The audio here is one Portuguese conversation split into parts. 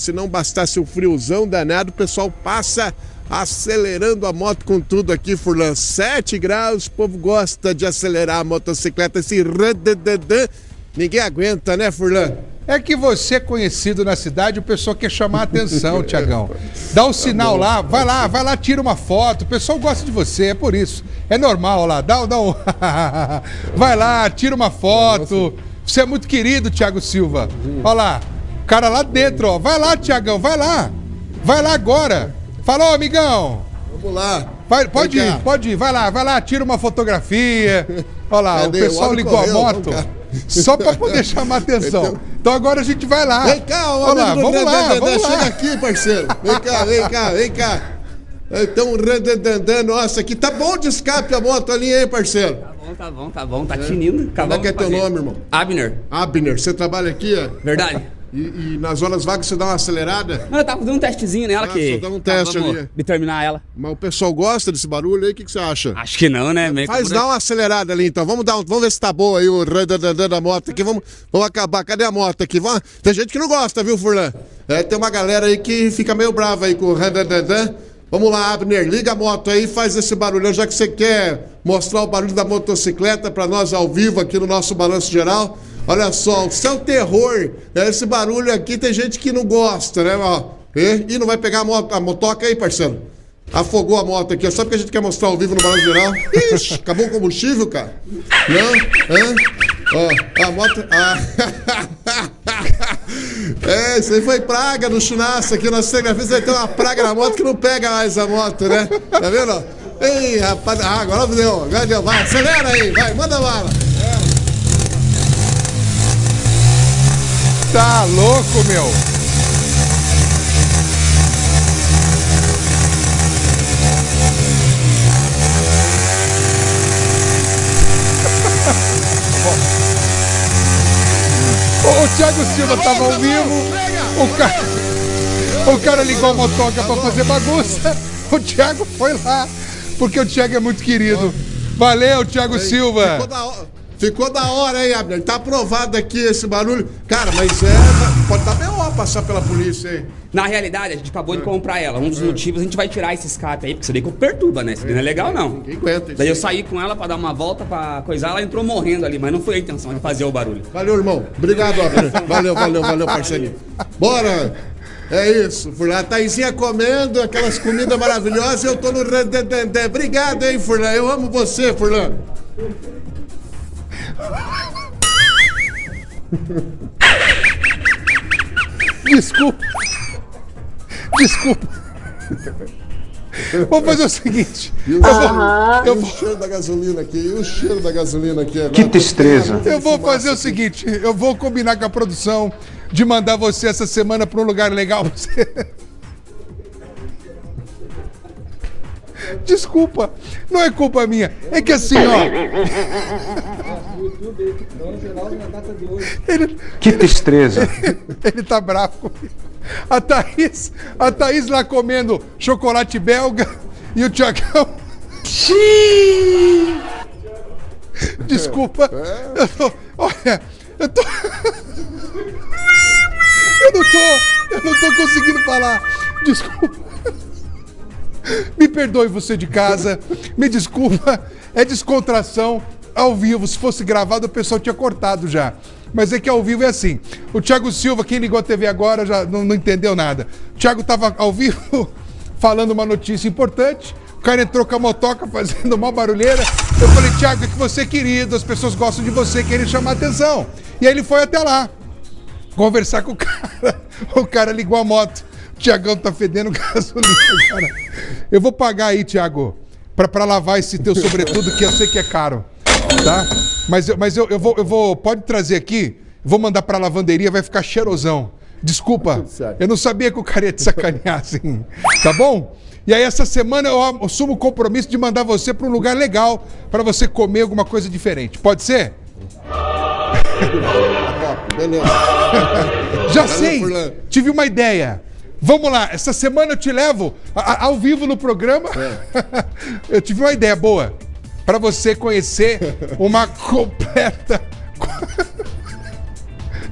se não bastasse o friozão danado, o pessoal passa acelerando a moto com tudo aqui, Furlan. 7 graus, o povo gosta de acelerar a motocicleta, esse randandandã, ninguém aguenta, né, Furlan? É que você é conhecido na cidade, o pessoal quer chamar a atenção, Tiagão. Dá o sinal lá, vai lá, tira uma foto, o pessoal gosta de você, é por isso. É normal lá, dá um... Vai lá, tira uma foto. Você é muito querido, Thiago Silva. Olha lá, o cara lá dentro, ó. Vai lá, Tiagão, vai lá. Vai lá agora. Falou, amigão. Vamos lá. Pode ir, vai lá, tira uma fotografia. Olha lá, o pessoal ligou a moto só pra poder chamar a atenção. Então agora a gente vai lá. Vem cá, vamos lá. Chega aqui, parceiro. Vem cá. Então, nossa, aqui tá bom de escape a moto ali, hein, parceiro? Tá bom, tá tinindo. Como é que é teu nome, irmão? Abner, você trabalha aqui, é? verdade. E nas horas vagas você dá uma acelerada? Não, eu tava fazendo um testezinho nela só dá um teste ali. De terminar ela. Mas o pessoal gosta desse barulho aí, o que você acha? Acho que não, né? Dá uma acelerada ali então, vamos ver se tá boa aí o randandã da moto aqui, vamos acabar, cadê a moto aqui? Tem gente que não gosta, viu, Furlan? Tem uma galera aí que fica meio brava aí com o randandã. Vamos lá, Abner, liga a moto aí e faz esse barulhão, já que você quer mostrar o barulho da motocicleta pra nós ao vivo aqui no nosso Balanço Geral. Olha só, o seu terror, esse barulho aqui, tem gente que não gosta, né? E não vai pegar a motoca aí, parceiro? Afogou a moto aqui, só porque a gente quer mostrar ao vivo no Balanço Geral. Ixi, acabou o combustível, cara? Não? Ó, a moto... isso aí foi praga no chinaço aqui, na segunda-feira vai ter uma praga na moto que não pega mais a moto, né? Tá vendo? Ei, rapaz, agora deu, vai, acelera aí, vai, manda bala. Tá louco, meu? O Thiago Silva tava ao vivo, o cara ligou a motoca pra fazer bagunça, o Thiago foi lá, porque o Thiago é muito querido. Valeu, Thiago Silva. Ficou da hora, hein, Abner? Tá aprovado aqui esse barulho. Cara, mas pode dar B.O. passar pela polícia, hein? Na realidade, a gente acabou de comprar ela. Um dos motivos, a gente vai tirar esse escape aí, porque isso daí perturba, né? Isso daí não é legal, não. Ninguém aguenta isso. Daí eu saí com ela pra dar uma volta, pra coisar, ela entrou morrendo ali, mas não foi a intenção de fazer o barulho. Valeu, irmão. Obrigado, Abner. Valeu, parceirinho. Bora! É isso, Furlan. A Taizinha comendo aquelas comidas maravilhosas e eu tô no randandandã. Obrigado, hein, Furlan. Eu amo você, Furlan. Desculpa. Vamos fazer o seguinte. Eu vou... O cheiro da gasolina aqui. Que tristeza. Eu vou fazer o seguinte. Eu vou combinar com a produção de mandar você essa semana para um lugar legal. Desculpa, não é culpa minha. É que assim, ó. Que tristeza. Ele tá bravo comigo. A Thaís lá comendo chocolate belga e o Thiagão. Desculpa. Eu não tô conseguindo falar. Desculpa. Me perdoe você de casa, me desculpa, é descontração ao vivo. Se fosse gravado o pessoal tinha cortado já, mas é que ao vivo é assim. O Thiago Silva, quem ligou a TV agora já não entendeu nada. O Thiago tava ao vivo falando uma notícia importante, o cara entrou com a motoca fazendo uma barulheira. Eu falei, Thiago, é que você é querido, as pessoas gostam de você, querem chamar atenção. E aí ele foi até lá conversar com o cara ligou a moto. Tiagão tá fedendo gasolina, cara. Eu vou pagar aí, Thiago, pra lavar esse teu sobretudo, que eu sei que é caro, tá? Mas eu vou, pode trazer aqui, vou mandar pra lavanderia, vai ficar cheirosão. Desculpa, eu não sabia que o cara ia te sacanear assim, tá bom? E aí essa semana eu assumo o compromisso de mandar você pra um lugar legal, pra você comer alguma coisa diferente. Pode ser? Beleza. Já sei, tive uma ideia. Vamos lá, essa semana eu te levo ao vivo no programa. Eu tive uma ideia boa para você conhecer uma completa.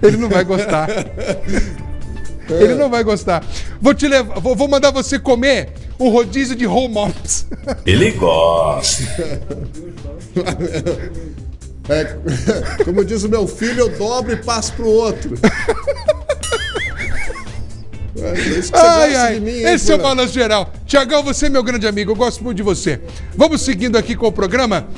Ele não vai gostar. Ele não vai gostar. Vou te levar, vou mandar você comer um rodízio de home office. Ele gosta. Como diz o meu filho, eu dobro e passo pro outro. É isso que você gosta de mim, hein, esse é o Furlan? Balanço Geral. Tiagão, você é meu grande amigo, eu gosto muito de você. Vamos seguindo aqui com o programa.